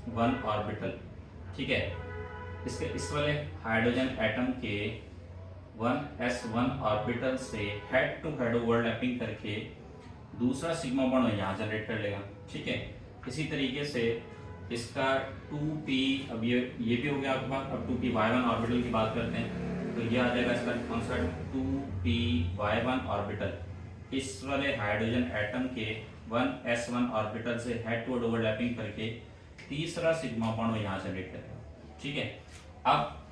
One orbital, ठीक है। इसके इस वाले हाइड्रोजन एटम के 1s1 ऑर्बिटल से हेड टू हेड ओवरलैपिंग करके दूसरा सिग्मा बॉन्ड यहाँ जनरेट कर लेगा, ठीक है। इसी तरीके से इसका 2p, अब ये भी हो गया आपके पास। अब 2p y1 ऑर्बिटल की बात करते हैं तो ये आ जाएगा इसका कौन सा 2p y1 ऑर्बिटल इस वाले हाइड्रोजन एटम के 1s1 ऑर्बिटल से हेड टू हेड ओवरलैपिंग करके तीसरा सिग्मा बॉन्ड यहाँ जनरेट करेगा, ठीक है। अब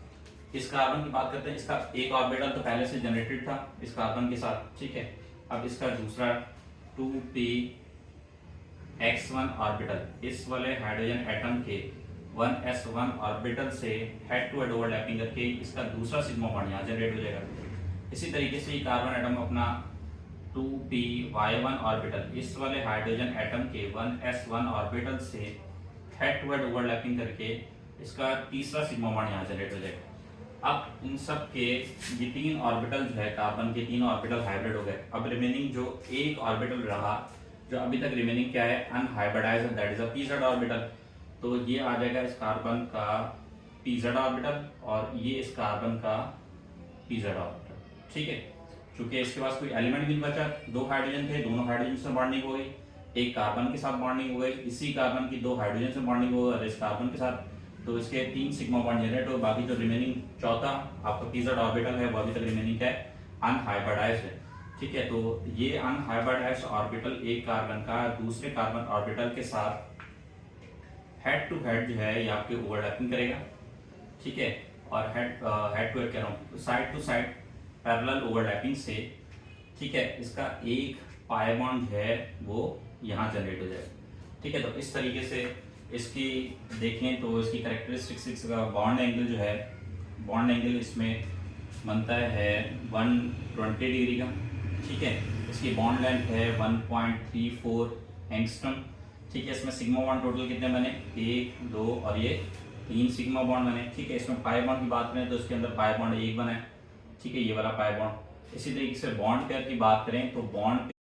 इस कार्बन की बात करते हैं। इसका एक ऑर्बिटल तो पहले से जनरेटेड था इस कार्बन के साथ, ठीक है। अब इसका दूसरा 2p x1 ऑर्बिटल इस वाले हाइड्रोजन एटम के 1s1 ऑर्बिटल से हेड टू हेड ओवरलैपिंग करके इसका दूसरा सिग्मा बॉन्ड यहाँ जनरेट हो जाएगा। इसी तरीके से कार्बन एटम अपना 2p y1 ऑर्बिटल इस वाले हाइड्रोजन एटम के 1s1 ऑर्बिटल से हेड टू हेड ओवरलैपिंग करके इसका तीसरा सिग्मा बॉन्ड यहाँ जनरेट हो जाएगा। अब इन सब के ये तीन ऑर्बिटल जो है कार्बन के तीन ऑर्बिटल हाइब्रिड हो गए। अब रिमेनिंग जो एक ऑर्बिटल रहा जो अभी तक रिमेनिंग क्या है unhybridised, that is a pz orbital. तो ये आ जाएगा इस कार्बन का pz ऑर्बिटल और ये इस कार्बन का pz ऑर्बिटल, ठीक है। क्योंकि इसके पास कोई एलिमेंट भी नहीं बचा, दो हाइड्रोजन थे, दोनों हाइड्रोजन से बॉन्डिंग हो गई, एक कार्बन के साथ बॉन्डिंग हो गई, इसी कार्बन की दो हाइड्रोजन से बॉन्डिंग हो गई और इस कार्बन के साथ, तो इसके तीन सिग्मा बॉन्ड जनरेट हो। बाकी जो रिमेनिंग चौथा आपका pz ऑर्बिटल है वो अभी तक रिमेनिंग है अनहाइब्रिडाइज्ड है, ठीक है। तो ये अनहाइब्रिडाइज्ड ऑर्बिटल एक कार्बन का दूसरे कार्बन ऑर्बिटल के साथ हेड टू हेड जो है ये आपके ओवरलैपिंग करेगा, ठीक है। और हेड टू हेड कह रहा हूँ side to side parallel overlapping से, ठीक है, इसका एक पाई बॉन्ड जो है वो यहाँ जनरेट हो जाएगा, ठीक है। तो इस तरीके से इसकी देखें तो इसकी कैरेक्टरिस्टिक्स का बॉन्ड एंगल जो है, बॉन्ड एंगल इसमें बनता है 120 डिग्री का, ठीक है। इसकी बॉन्ड लेंथ है 1.34 एंगस्ट्रम, ठीक है। इसमें सिग्मा बॉन्ड टोटल कितने बने, 1 2 और ये 3 सिग्मा बॉन्ड बने, ठीक है। इसमें पाई बॉन्ड की बात करें तो इसके अंदर पाई बॉन्ड एक बना है, ठीक है, ये वाला पाई बॉन्ड। इसी तरीके से बॉन्ड पेयर की बात करें तो बॉन्ड